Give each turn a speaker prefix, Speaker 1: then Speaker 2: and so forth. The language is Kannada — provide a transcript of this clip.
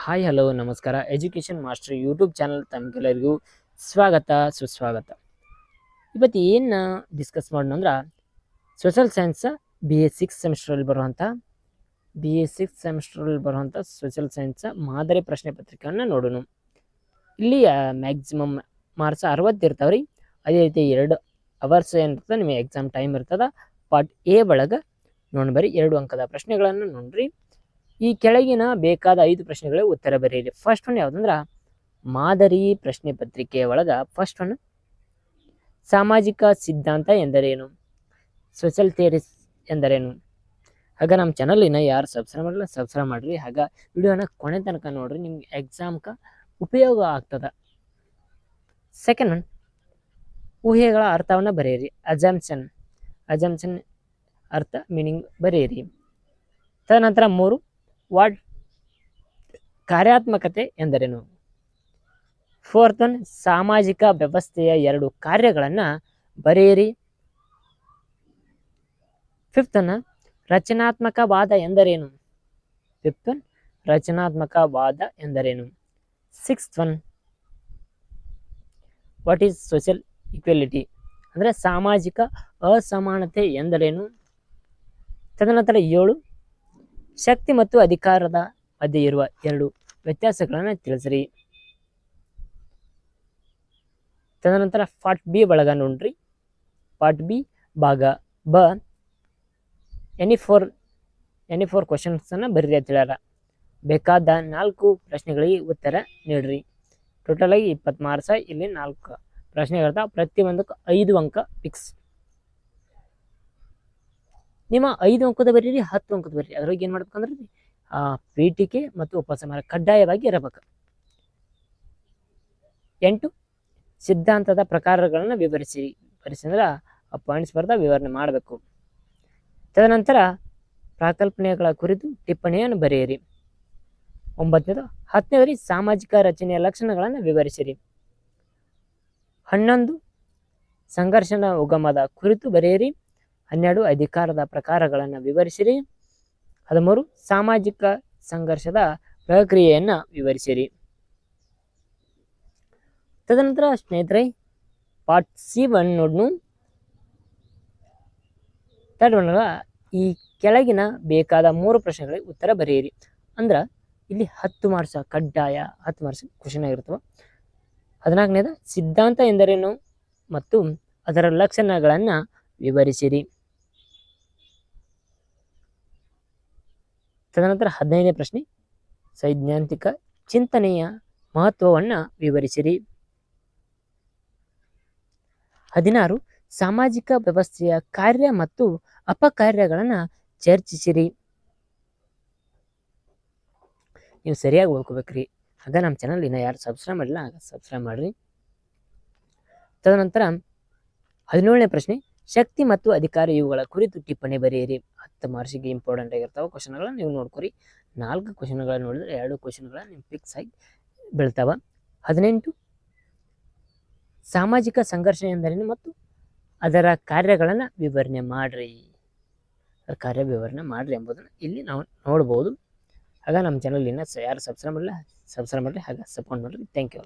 Speaker 1: ಹಾಯ್ ಹಲೋ ನಮಸ್ಕಾರ. ಎಜುಕೇಷನ್ ಮಾಸ್ಟರ್ ಯೂಟ್ಯೂಬ್ ಚಾನಲ್ ತಮಗೆಲ್ಲರಿಗೂ ಸ್ವಾಗತ ಸುಸ್ವಾಗತ. ಇವತ್ತು ಏನು ಡಿಸ್ಕಸ್ ಮಾಡೋಣ ಅಂದ್ರೆ ಸೋಷಲ್ ಸೈನ್ಸ್ BA6 ಸೆಮಿಸ್ಟ್ರಲ್ಲಿ ಬರುವಂಥ ಸೋಷಲ್ ಸೈನ್ಸ್ ಮಾದರಿ ಪ್ರಶ್ನೆ ಪತ್ರಿಕೆಯನ್ನು ನೋಡೋಣ. ಇಲ್ಲಿ ಮ್ಯಾಕ್ಸಿಮಮ್ ಮಾರ್ಕ್ಸ್ 60 ಇರ್ತಾವೆ ರೀ. ಅದೇ ರೀತಿ 2 ಅವರ್ಸ್ ಏನಿರ್ತದೆ ನಿಮಗೆ ಎಕ್ಸಾಮ್ ಟೈಮ್ ಇರ್ತದೆ. ಪಾರ್ಟ್ ಎ ಒಳಗೆ ನೋಡ್ಬರಿ 2 ಅಂಕದ ಪ್ರಶ್ನೆಗಳನ್ನು ನೋಡ್ರಿ. ಈ ಕೆಳಗಿನ ಬೇಕಾದ 5 ಪ್ರಶ್ನೆಗಳ ಉತ್ತರ ಬರೆಯಿರಿ. ಫಸ್ಟ್ ಒನ್ ಯಾವುದಂದ್ರೆ ಮಾದರಿ ಪ್ರಶ್ನೆ ಪತ್ರಿಕೆ ಒಳಗೆ ಫಸ್ಟ್ ಒನ್ ಸಾಮಾಜಿಕ ಸಿದ್ಧಾಂತ ಎಂದರೇನು, ಸೋಷಿಯಲ್ ಥಿಯರೀಸ್ ಎಂದರೇನು. ಆಗ ನಮ್ಮ ಚಾನಲಿನ ಯಾರು ಸಬ್ಸ್ಕ್ರೈಬ್ ಮಾಡಲ್ಲ ಸಬ್ಸ್ಕ್ರೈಬ್ ಮಾಡಿರಿ. ಆಗ ವಿಡಿಯೋನ ಕೊನೆ ತನಕ ನೋಡ್ರಿ, ನಿಮ್ಗೆ ಎಕ್ಸಾಮ್ಗೆ ಉಪಯೋಗ ಆಗ್ತದೆ. ಸೆಕೆಂಡ್ ಒನ್ ಊಹೆಗಳ ಅರ್ಥವನ್ನು ಬರೆಯಿರಿ. ಅಜಂಪ್ಷನ್ ಅರ್ಥ ಮೀನಿಂಗ್ ಬರೆಯಿರಿ. ತದನಂತರ 3 ವಾಟ್ ಕಾರ್ಯಾತ್ಮಕತೆ ಎಂದರೇನು. ಫೋರ್ತ್ ಒನ್ ಸಾಮಾಜಿಕ ವ್ಯವಸ್ಥೆಯ 2 ಕಾರ್ಯಗಳನ್ನು ಬರೆಯಿರಿ. ಫಿಫ್ತ್ ಒನ್ ರಚನಾತ್ಮಕವಾದ ಎಂದರೇನು. Sixth one what is social equality ಅಂದರೆ ಸಾಮಾಜಿಕ ಅಸಮಾನತೆ ಎಂದರೇನು. ತದನಂತರ 7 ಶಕ್ತಿ ಮತ್ತು ಅಧಿಕಾರದ ಮಧ್ಯೆ ಇರುವ 2 ವ್ಯತ್ಯಾಸಗಳನ್ನು ತಿಳಿಸ್ರಿ. ತದನಂತರ ಪಾರ್ಟ್ ಬಿ ಒಳಗ ನೋಡ್ರಿ. ಪಾರ್ಟ್ ಬಿ ಭಾಗ ಬ ಎನಿ ಫೋರ್ ಕ್ವಶನ್ಸ್ ಅನ್ನ ಬರೀರಿ ಅಂತ ಹೇಳ್ಯಾರ. ಬೇಕಾದ 4 ಪ್ರಶ್ನೆಗಳಿಗೆ ಉತ್ತರ ನೀಡ್ರಿ. ಟೋಟಲ್ ಆಗಿ 20 ಮಾರ್ಕ್ಸ್. ಇಲ್ಲಿ 4 ಪ್ರಶ್ನೆಗಳಿರ್ತಾವೆ. ಪ್ರತಿಯೊಂದಕ್ಕೂ 5 ಅಂಕ ಫಿಕ್ಸ್. ನಿಮ್ಮ 5 ಅಂಕದ ಬರೀರಿ, 10 ಅಂಕದ ಬರೀರಿ. ಅದ್ರಾಗ ಏನು ಮಾಡ್ಬೇಕಂದ್ರೆ ಪೀಠಿಕೆ ಮತ್ತು ಉಪಸಂಹಾರ ಕಡ್ಡಾಯವಾಗಿ ಇರಬೇಕು. 8 ಸಿದ್ಧಾಂತದ ಪ್ರಕಾರಗಳನ್ನು ವಿವರಿಸಿರಿ. ಅಂದ್ರೆ ಪಾಯಿಂಟ್ಸ್ ಬರ್ತಾ ವಿವರಣೆ ಮಾಡಬೇಕು. ತದನಂತರ ಪ್ರಾಕಲ್ಪನೆಗಳ ಕುರಿತು ಟಿಪ್ಪಣಿಯನ್ನು ಬರೆಯಿರಿ. 9 10 ಸಾಮಾಜಿಕ ರಚನೆಯ ಲಕ್ಷಣಗಳನ್ನು ವಿವರಿಸಿರಿ. 11 ಸಂಘರ್ಷಣ ಉಗಮದ ಕುರಿತು ಬರೆಯಿರಿ. 12 ಅಧಿಕಾರದ ಪ್ರಕಾರಗಳನ್ನು ವಿವರಿಸಿರಿ. 13 ಸಾಮಾಜಿಕ ಸಂಘರ್ಷದ ಪ್ರಕ್ರಿಯೆಯನ್ನು ವಿವರಿಸಿರಿ. ತದನಂತರ ಸ್ನೇಹಿತರೆ ಪಾರ್ಟ್ C1 ನೋಡ್ನು. ಥರ್ಡ್ ಒನ್ ಈ ಕೆಳಗಿನ ಬೇಕಾದ 3 ಪ್ರಶ್ನೆಗಳಿಗೆ ಉತ್ತರ ಬರೆಯಿರಿ. ಅಂದ್ರೆ ಇಲ್ಲಿ 10 ಮಾರ್ಕ್ಸ್ ಕಡ್ಡಾಯ, 10 ಮಾರ್ಕ್ಸ್ ಕ್ವಶನ್ ಆಗಿರ್ತವೆ. 14ನೇದು ಸಿದ್ಧಾಂತ ಎಂದರೇನು ಮತ್ತು ಅದರ ಲಕ್ಷಣಗಳನ್ನು ವಿವರಿಸಿರಿ. ತದನಂತರ 15ನೇ ಪ್ರಶ್ನೆ ಸೈದ್ಧಾಂತಿಕ ಚಿಂತನೆಯ ಮಹತ್ವವನ್ನು ವಿವರಿಸಿರಿ. 16 ಸಾಮಾಜಿಕ ವ್ಯವಸ್ಥೆಯ ಕಾರ್ಯ ಮತ್ತು ಅಪಕಾರ್ಯಗಳನ್ನು ಚರ್ಚಿಸಿರಿ. ನೀವು ಸರಿಯಾಗಿ ಓದ್ಕೋಬೇಕ್ರಿ. ಆಗ ನಮ್ಮ ಚಾನಲ್ ಇನ್ನು ಯಾರು ಸಬ್ಸ್ಕ್ರೈಬ್ ಮಾಡಿಲ್ಲ ಆಗ ಸಬ್ಸ್ಕ್ರೈಬ್ ಮಾಡಿರಿ. ತದನಂತರ 17ನೇ ಪ್ರಶ್ನೆ ಶಕ್ತಿ ಮತ್ತು ಅಧಿಕಾರ ಇವುಗಳ ಕುರಿತು ಟಿಪ್ಪಣಿ ಬರೆಯಿರಿ. 10 ಮಾರ್ಕ್ಸಿಗೆ ಇಂಪಾರ್ಟೆಂಟ್ ಆಗಿರ್ತಾವೆ ಕ್ವಶನ್ಗಳನ್ನ ನೀವು ನೋಡ್ಕೊರಿ. 4 ಕ್ವಶನ್ಗಳನ್ನ ನೋಡಿದ್ರೆ 2 ಕ್ವಶನ್ಗಳ ನಿಮ್ಗೆ ಫಿಕ್ಸ್ ಆಗಿ ಬೀಳ್ತಾವ. 18 ಸಾಮಾಜಿಕ ಸಂಘರ್ಷ ಎಂದರೇನು ಮತ್ತು ಅದರ ಕಾರ್ಯಗಳನ್ನು ವಿವರಣೆ ಮಾಡಿರಿ. ಎಂಬುದನ್ನು ಇಲ್ಲಿ ನಾವು ನೋಡ್ಬೋದು. ಆಗ ನಮ್ಮ ಚಾನಲ್ ಇನ್ನು ಯಾರು ಸಬ್ಸ್ಕ್ರೈಬ್ ಮಾಡಿಲ್ಲ ಸಬ್ಸ್ಕ್ರೈಬ್ ಮಾಡಿರಿ. ಹಾಗೆ ಸಪೋರ್ಟ್ ಮಾಡಿರಿ. Thank you.